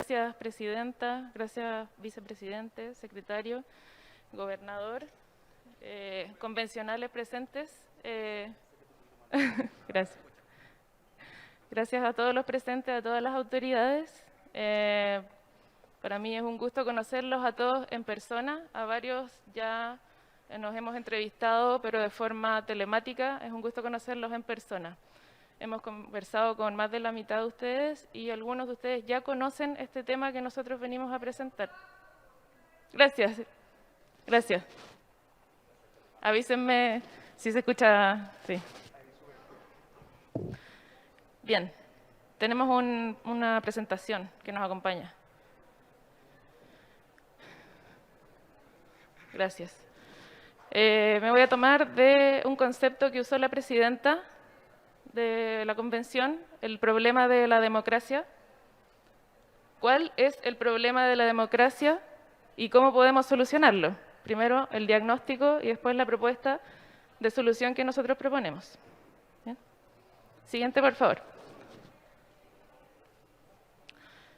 Gracias, presidenta. Gracias, vicepresidente, secretario, gobernador, convencionales presentes. Gracias. Gracias a todos los presentes, a todas las autoridades. Para mí es un gusto conocerlos a todos en persona. A varios ya nos hemos entrevistado, pero de forma telemática. Es un gusto conocerlos en persona. Hemos conversado con más de la mitad de ustedes y algunos de ustedes ya conocen este tema que nosotros venimos a presentar. Gracias. Gracias. Avísenme si se escucha. Sí. Bien. Tenemos una presentación que nos acompaña. Gracias. Me voy a tomar de un concepto que usó la presidenta de la convención, el problema de la democracia. ¿Cuál es el problema de la democracia y cómo podemos solucionarlo? Primero el diagnóstico y después la propuesta de solución que nosotros proponemos. ¿Bien? Siguiente, por favor.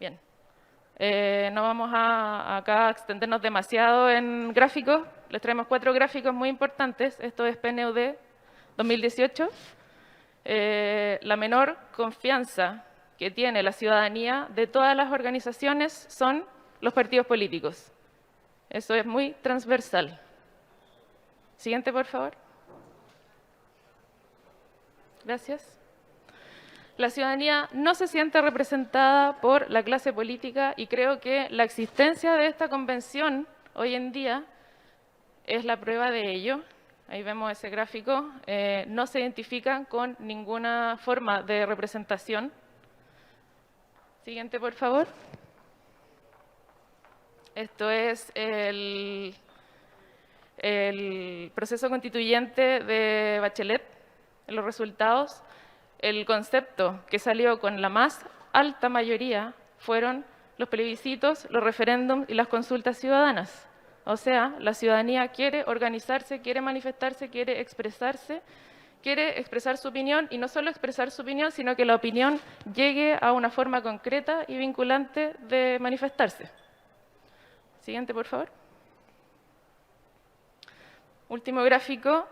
Bien. No vamos acá a extendernos demasiado en gráficos. Les traemos 4 gráficos muy importantes. Esto es PNUD 2018. La menor confianza que tiene la ciudadanía de todas las organizaciones son los partidos políticos. Eso es muy transversal. Siguiente, por favor. Gracias. La ciudadanía no se siente representada por la clase política y creo que la existencia de esta convención hoy en día es la prueba de ello. Ahí vemos ese gráfico. No se identifican con ninguna forma de representación. Siguiente, por favor. Esto es el proceso constituyente de Bachelet, los resultados. El concepto que salió con la más alta mayoría fueron los plebiscitos, los referéndums y las consultas ciudadanas. O sea, la ciudadanía quiere organizarse, quiere manifestarse, quiere expresar su opinión, y no solo expresar su opinión, sino que la opinión llegue a una forma concreta y vinculante de manifestarse. Siguiente, por favor. Último gráfico.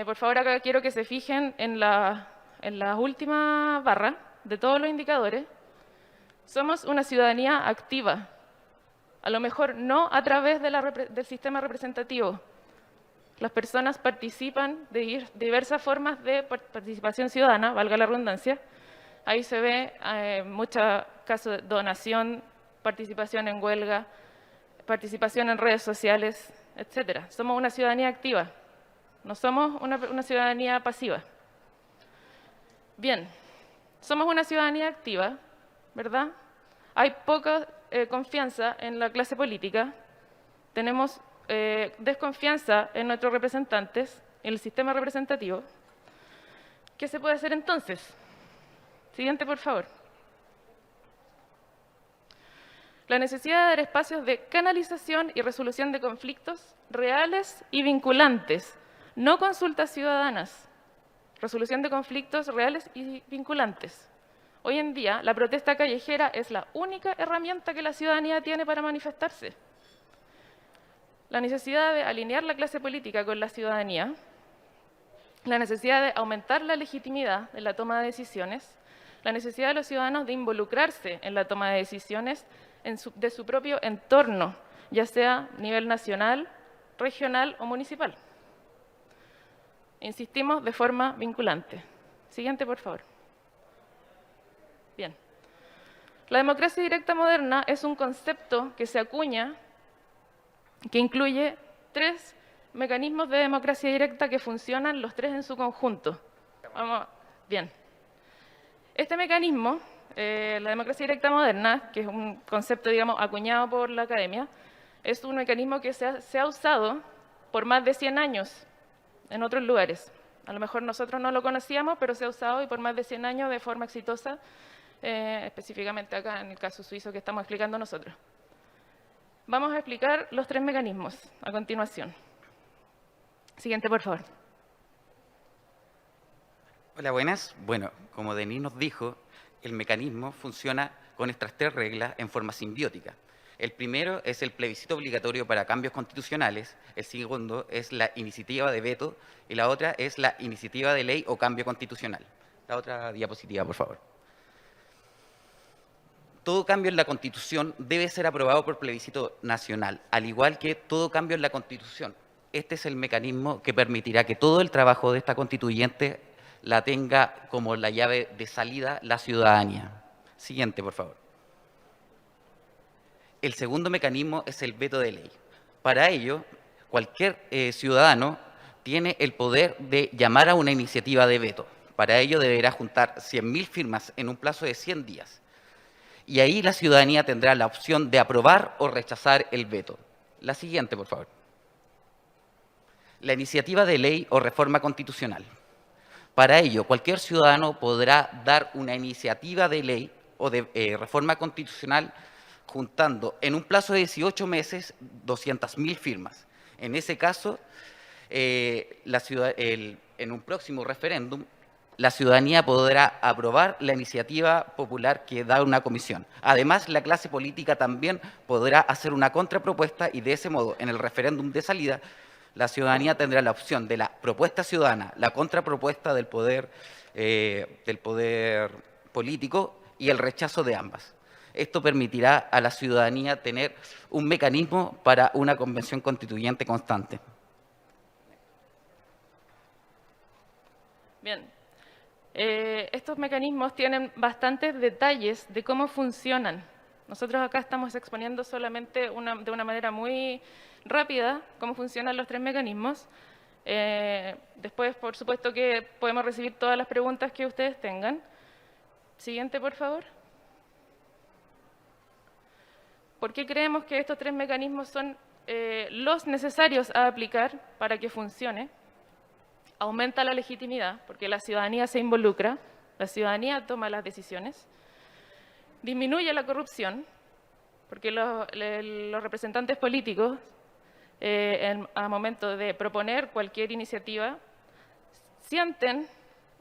Por favor, acá quiero que se fijen en la última barra de todos los indicadores. Somos una ciudadanía activa. A lo mejor no a través del sistema representativo. Las personas participan de diversas formas de participación ciudadana, valga la redundancia. Ahí se ve muchos casos de donación, participación en huelga, participación en redes sociales, etc. Somos una ciudadanía activa, no somos una ciudadanía pasiva. Bien, somos una ciudadanía activa, ¿verdad? Hay poca confianza en la clase política, tenemos desconfianza en nuestros representantes, en el sistema representativo. ¿Qué se puede hacer entonces? Siguiente, por favor. La necesidad de dar espacios de canalización y resolución de conflictos reales y vinculantes, no consultas ciudadanas. Resolución de conflictos reales y vinculantes. Hoy en día, la protesta callejera es la única herramienta que la ciudadanía tiene para manifestarse. La necesidad de alinear la clase política con la ciudadanía, la necesidad de aumentar la legitimidad de la toma de decisiones, la necesidad de los ciudadanos de involucrarse en la toma de decisiones de su propio entorno, ya sea a nivel nacional, regional o municipal. Insistimos, de forma vinculante. Siguiente, por favor. Bien. La democracia directa moderna es un concepto que se acuña, que incluye 3 mecanismos de democracia directa que funcionan los 3 en su conjunto. Bien. Este mecanismo, la democracia directa moderna, que es un concepto, digamos, acuñado por la academia, es un mecanismo que se ha usado por más de 100 años en otros lugares. A lo mejor nosotros no lo conocíamos, pero se ha usado y por más de 100 años de forma exitosa, específicamente acá en el caso suizo que estamos explicando nosotros. Vamos a explicar los 3 mecanismos a continuación. Siguiente, por favor. Hola, buenas. Bueno, como Denis nos dijo, el mecanismo funciona con estas 3 reglas en forma simbiótica. El primero es el plebiscito obligatorio para cambios constitucionales, el segundo es la iniciativa de veto y la otra es la iniciativa de ley o cambio constitucional. La otra diapositiva, por favor. Todo cambio en la Constitución debe ser aprobado por plebiscito nacional, al igual que todo cambio en la Constitución. Este es el mecanismo que permitirá que todo el trabajo de esta constituyente la tenga como la llave de salida la ciudadanía. Siguiente, por favor. El segundo mecanismo es el veto de ley. Para ello, cualquier ciudadano tiene el poder de llamar a una iniciativa de veto. Para ello deberá juntar 100.000 firmas en un plazo de 100 días. Y ahí la ciudadanía tendrá la opción de aprobar o rechazar el veto. La siguiente, por favor. La iniciativa de ley o reforma constitucional. Para ello, cualquier ciudadano podrá dar una iniciativa de ley o de reforma constitucional juntando en un plazo de 18 meses 200.000 firmas. En ese caso, en un próximo referéndum, la ciudadanía podrá aprobar la iniciativa popular que da una comisión. Además, la clase política también podrá hacer una contrapropuesta y de ese modo, en el referéndum de salida, la ciudadanía tendrá la opción de la propuesta ciudadana, la contrapropuesta del poder político y el rechazo de ambas. Esto permitirá a la ciudadanía tener un mecanismo para una convención constituyente constante. Bien. Estos mecanismos tienen bastantes detalles de cómo funcionan. Nosotros acá estamos exponiendo solamente de una manera muy rápida cómo funcionan los 3 mecanismos. Después, por supuesto, que podemos recibir todas las preguntas que ustedes tengan. Siguiente, por favor. ¿Por qué creemos que estos 3 mecanismos son los necesarios a aplicar para que funcione? Aumenta la legitimidad, porque la ciudadanía se involucra, la ciudadanía toma las decisiones. Disminuye la corrupción, porque los representantes políticos, al momento de proponer cualquier iniciativa, sienten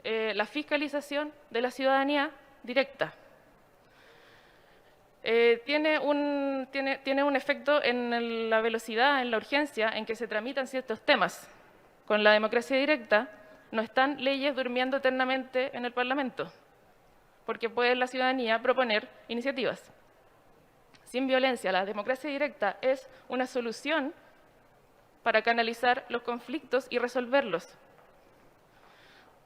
la fiscalización de la ciudadanía directa. Tiene un efecto en la velocidad, en la urgencia en que se tramitan ciertos temas. Con la democracia directa no están leyes durmiendo eternamente en el Parlamento, porque puede la ciudadanía proponer iniciativas. Sin violencia, la democracia directa es una solución para canalizar los conflictos y resolverlos.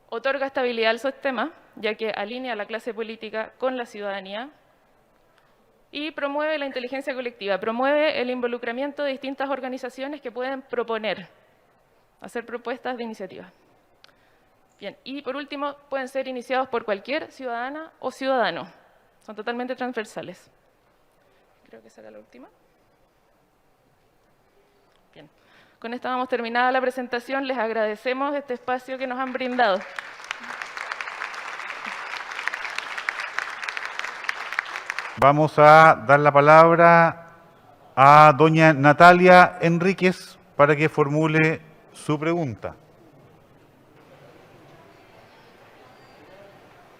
Otorga estabilidad al sistema, ya que alinea a la clase política con la ciudadanía, y promueve la inteligencia colectiva, promueve el involucramiento de distintas organizaciones que pueden proponer, hacer propuestas de iniciativa. Bien, y por último, pueden ser iniciados por cualquier ciudadana o ciudadano. Son totalmente transversales. Creo que esa era la última. Bien, con esto damos terminada la presentación. Les agradecemos este espacio que nos han brindado. Vamos a dar la palabra a doña Natalia Enríquez para que formule su pregunta.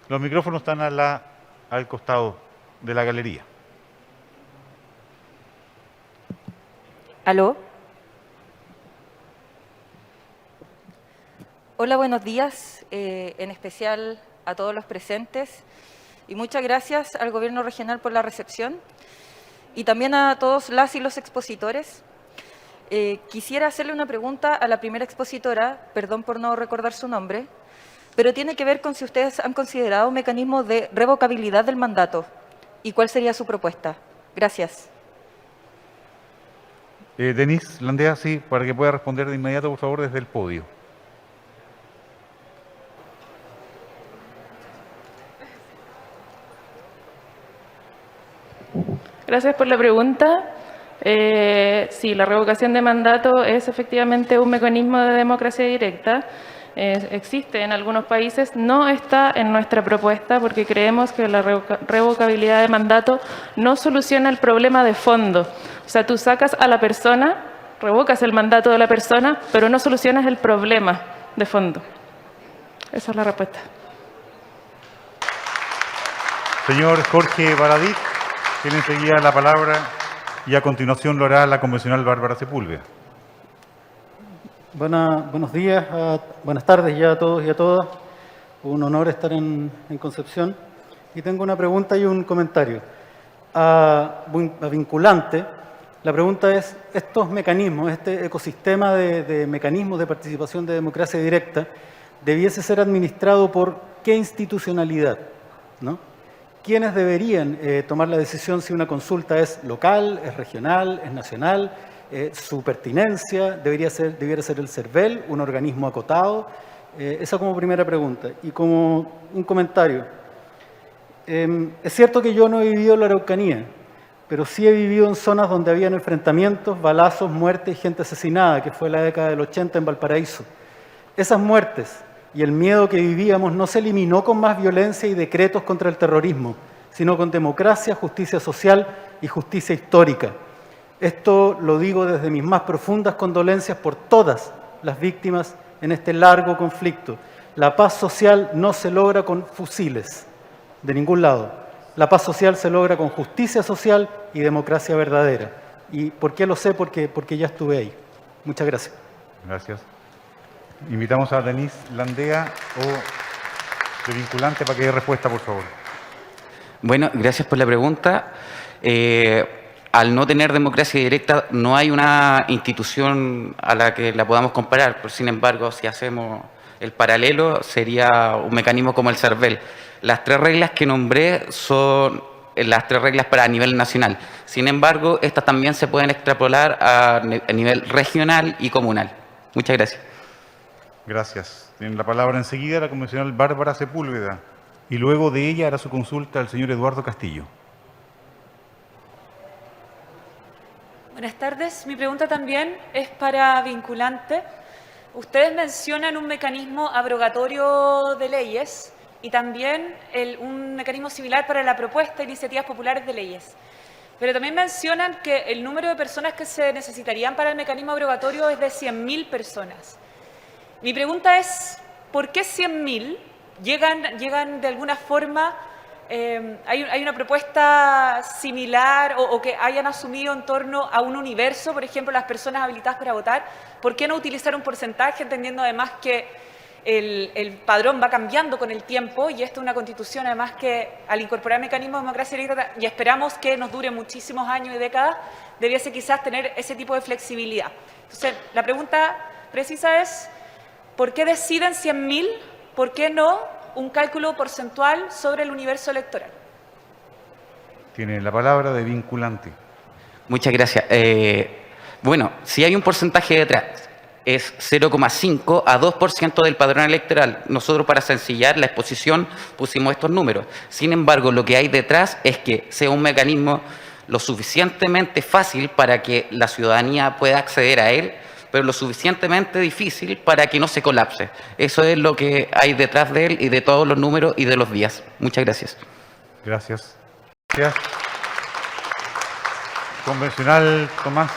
Los micrófonos están al costado de la galería. ¿Aló? Hola, buenos días, en especial a todos los presentes. Y muchas gracias al Gobierno Regional por la recepción y también a todos las y los expositores. Quisiera hacerle una pregunta a la primera expositora, perdón por no recordar su nombre, pero tiene que ver con si ustedes han considerado un mecanismo de revocabilidad del mandato y cuál sería su propuesta. Gracias. Denise Landea, sí, para que pueda responder de inmediato, por favor, desde el podio. Gracias por la pregunta. Sí, la revocación de mandato es efectivamente un mecanismo de democracia directa. Existe en algunos países, no está en nuestra propuesta porque creemos que la revocabilidad de mandato no soluciona el problema de fondo. O sea, tú sacas a la persona, revocas el mandato de la persona, pero no solucionas el problema de fondo. Esa es la respuesta. Señor Jorge Baradit, tiene enseguida la palabra y a continuación lo hará la convencional Bárbara Sepúlveda. Buenos días, buenas tardes ya a todos y a todas. Un honor estar en Concepción. Y tengo una pregunta y un comentario. A vinculante, la pregunta es, estos mecanismos, este ecosistema de mecanismos de participación de democracia directa, debiese ser administrado por qué institucionalidad, ¿no? ¿Quiénes deberían tomar la decisión si una consulta es local, es regional, es nacional? Su pertinencia, debiera ser el CERVEL, un organismo acotado. Esa como primera pregunta. Y como un comentario, es cierto que yo no he vivido en la Araucanía, pero sí he vivido en zonas donde habían enfrentamientos, balazos, muertes y gente asesinada, que fue la década del 80 en Valparaíso. Esas muertes y el miedo que vivíamos no se eliminó con más violencia y decretos contra el terrorismo, sino con democracia, justicia social y justicia histórica. Esto lo digo desde mis más profundas condolencias por todas las víctimas en este largo conflicto. La paz social no se logra con fusiles, de ningún lado. La paz social se logra con justicia social y democracia verdadera. ¿Y por qué lo sé? Porque ya estuve ahí. Muchas gracias. Gracias. Invitamos a Denise Landea o de vinculante para que dé respuesta, por favor. Bueno, gracias por la pregunta. Al no tener democracia directa, no hay una institución a la que la podamos comparar. Pero, sin embargo, si hacemos el paralelo, sería un mecanismo como el CERVEL. Las 3 reglas que nombré son las 3 reglas para nivel nacional. Sin embargo, estas también se pueden extrapolar a nivel regional y comunal. Muchas gracias. Gracias. Tiene la palabra enseguida la convencional Bárbara Sepúlveda y luego de ella hará su consulta el señor Eduardo Castillo. Buenas tardes. Mi pregunta también es para vinculante. Ustedes mencionan un mecanismo abrogatorio de leyes y también un mecanismo similar para la propuesta de iniciativas populares de leyes. Pero también mencionan que el número de personas que se necesitarían para el mecanismo abrogatorio es de 100.000 personas. Mi pregunta es, ¿por qué 100.000? ¿Llegan de alguna forma? ¿Hay una propuesta similar o que hayan asumido en torno a un universo, por ejemplo, las personas habilitadas para votar? ¿Por qué no utilizar un porcentaje, entendiendo además que el padrón va cambiando con el tiempo y esta es una constitución además que al incorporar mecanismos de democracia directa y esperamos que nos dure muchísimos años y décadas, debiese quizás tener ese tipo de flexibilidad? Entonces, la pregunta precisa es, ¿por qué deciden 100.000? ¿Por qué no un cálculo porcentual sobre el universo electoral? Tiene la palabra de vinculante. Muchas gracias. Bueno, si hay un porcentaje detrás, es 0,5 a 2% del padrón electoral. Nosotros, para sencillar la exposición, pusimos estos números. Sin embargo, lo que hay detrás es que sea un mecanismo lo suficientemente fácil para que la ciudadanía pueda acceder a él, pero lo suficientemente difícil para que no se colapse. Eso es lo que hay detrás de él y de todos los números y de los días. Muchas gracias. Gracias. Gracias. Convencional Tomás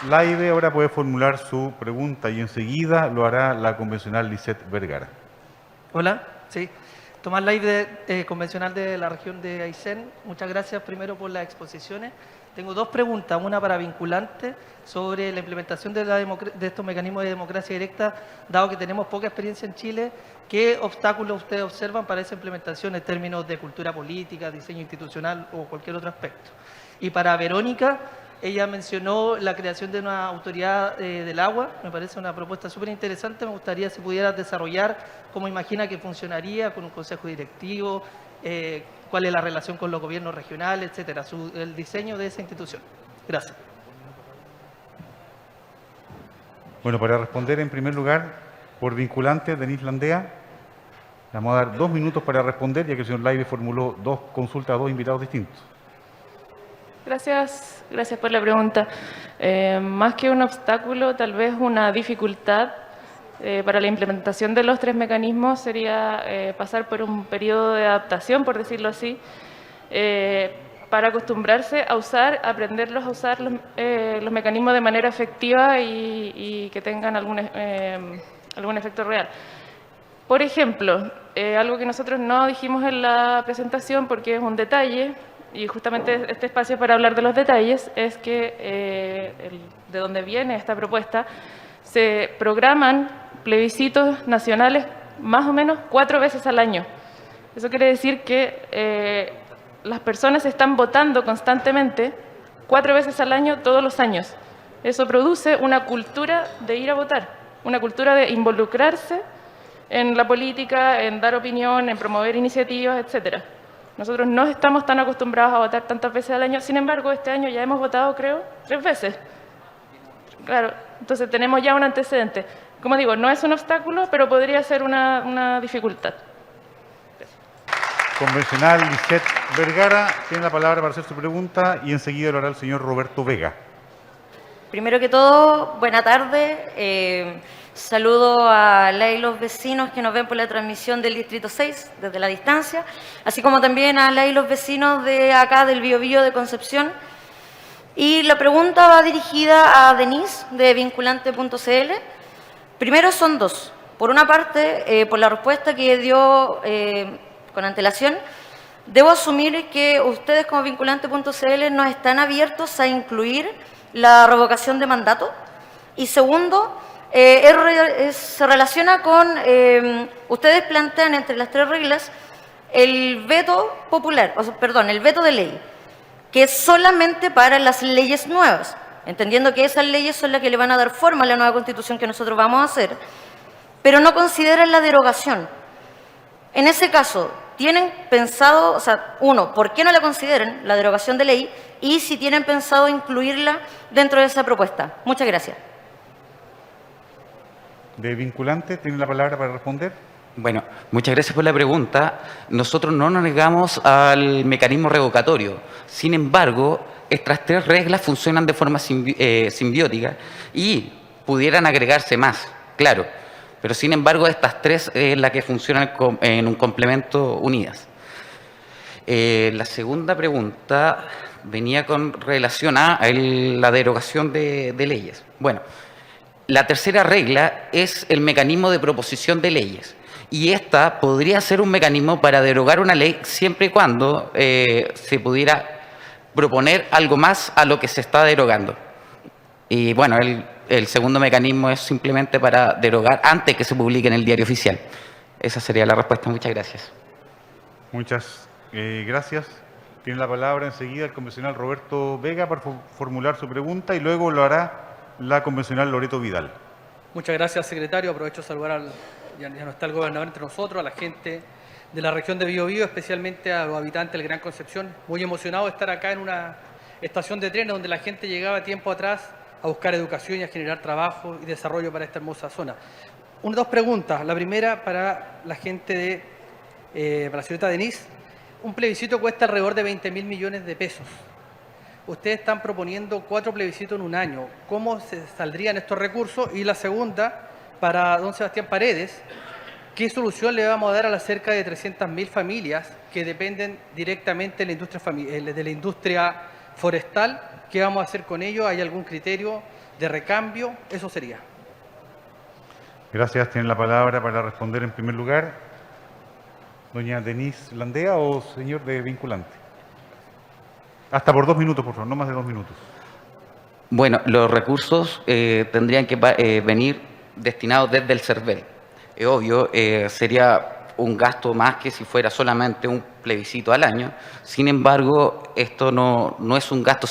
Laibe ahora puede formular su pregunta y enseguida lo hará la convencional Lisette Vergara. Hola, sí. Tomás Laibe, convencional de la región de Aysén. Muchas gracias primero por las exposiciones. Tengo 2 preguntas, una para vinculante sobre la implementación de estos mecanismos de democracia directa, dado que tenemos poca experiencia en Chile. ¿Qué obstáculos ustedes observan para esa implementación en términos de cultura política, diseño institucional o cualquier otro aspecto? Y para Verónica, ella mencionó la creación de una autoridad del agua. Me parece una propuesta súper interesante. Me gustaría si pudieras desarrollar cómo imagina que funcionaría con un consejo directivo, cuál es la relación con los gobiernos regionales, etcétera, el diseño de esa institución. Gracias. Bueno, para responder en primer lugar, por vinculante, Denise Landea, le vamos a dar 2 minutos para responder, ya que el señor Laibe formuló 2 consultas a 2 invitados distintos. Gracias por la pregunta. Más que un obstáculo, tal vez una dificultad para la implementación de los 3 mecanismos sería pasar por un periodo de adaptación, por decirlo así, para acostumbrarse a aprenderlos a usar los mecanismos de manera efectiva y que tengan algún efecto real. Por ejemplo, algo que nosotros no dijimos en la presentación porque es un detalle, y justamente este espacio para hablar de los detalles, es que de donde viene esta propuesta, se programan plebiscitos nacionales más o menos 4 veces al año. Eso quiere decir que las personas están votando constantemente 4 veces al año, todos los años. Eso produce una cultura de ir a votar, una cultura de involucrarse en la política, en dar opinión, en promover iniciativas, etcétera. Nosotros no estamos tan acostumbrados a votar tantas veces al año, sin embargo, este año ya hemos votado, creo, 3 veces. Claro, entonces tenemos ya un antecedente. Como digo, no es un obstáculo, pero podría ser una dificultad. Convencional Lisette Vergara tiene la palabra para hacer su pregunta y enseguida lo hará el señor Roberto Vega. Primero que todo, buena tarde. Saludo a la y los vecinos que nos ven por la transmisión del Distrito 6 desde la distancia, así como también a la y los vecinos de acá del Biobío de Concepción. Y la pregunta va dirigida a Denise de vinculante.cl. Primero son dos. Por una parte, por la respuesta que dio con antelación, debo asumir que ustedes como vinculante.cl no están abiertos a incluir la revocación de mandato. Y segundo, se relaciona con, ustedes plantean entre las 3 reglas el veto popular, el veto de ley, que es solamente para las leyes nuevas, entendiendo que esas leyes son las que le van a dar forma a la nueva Constitución que nosotros vamos a hacer, pero no consideran la derogación. En ese caso, ¿tienen pensado, uno, por qué no la consideran, la derogación de ley, y si tienen pensado incluirla dentro de esa propuesta? Muchas gracias. De vinculante, tiene la palabra para responder. Bueno, muchas gracias por la pregunta. Nosotros no nos negamos al mecanismo revocatorio. Sin embargo, estas 3 reglas funcionan de forma simbiótica y pudieran agregarse más, claro. Pero sin embargo, estas 3 es las que funcionan en un complemento unidas. La segunda pregunta venía con relación a la derogación de leyes. Bueno, la tercera regla es el mecanismo de proposición de leyes. Y esta podría ser un mecanismo para derogar una ley siempre y cuando se pudiera proponer algo más a lo que se está derogando. Y bueno, el segundo mecanismo es simplemente para derogar antes que se publique en el diario oficial. Esa sería la respuesta. Muchas gracias. Muchas gracias. Tiene la palabra enseguida el convencional Roberto Vega para formular su pregunta y luego lo hará la convencional Loreto Vidal. Muchas gracias, secretario. Aprovecho de saludar ya no está el gobernador entre nosotros, a la gente de la región de Biobío, especialmente a los habitantes del Gran Concepción. Muy emocionado de estar acá en una estación de trenes donde la gente llegaba tiempo atrás a buscar educación y a generar trabajo y desarrollo para esta hermosa zona. 2 preguntas. La primera para la gente para la señorita Denise. Un plebiscito cuesta alrededor de 20.000 millones de pesos. Ustedes están proponiendo 4 plebiscitos en un año. ¿Cómo se saldrían estos recursos? Y la segunda, para don Sebastián Paredes, ¿qué solución le vamos a dar a las cerca de 300.000 familias que dependen directamente de la industria forestal? ¿Qué vamos a hacer con ellos? ¿Hay algún criterio de recambio? Eso sería. Gracias. Tiene la palabra para responder en primer lugar doña Denise Landea o señor de vinculante. Hasta por 2 minutos, por favor, no más de 2 minutos. Bueno, los recursos tendrían que venir destinados desde el CERVEL. Es obvio, sería un gasto más que si fuera solamente un plebiscito al año. Sin embargo, esto no es un gasto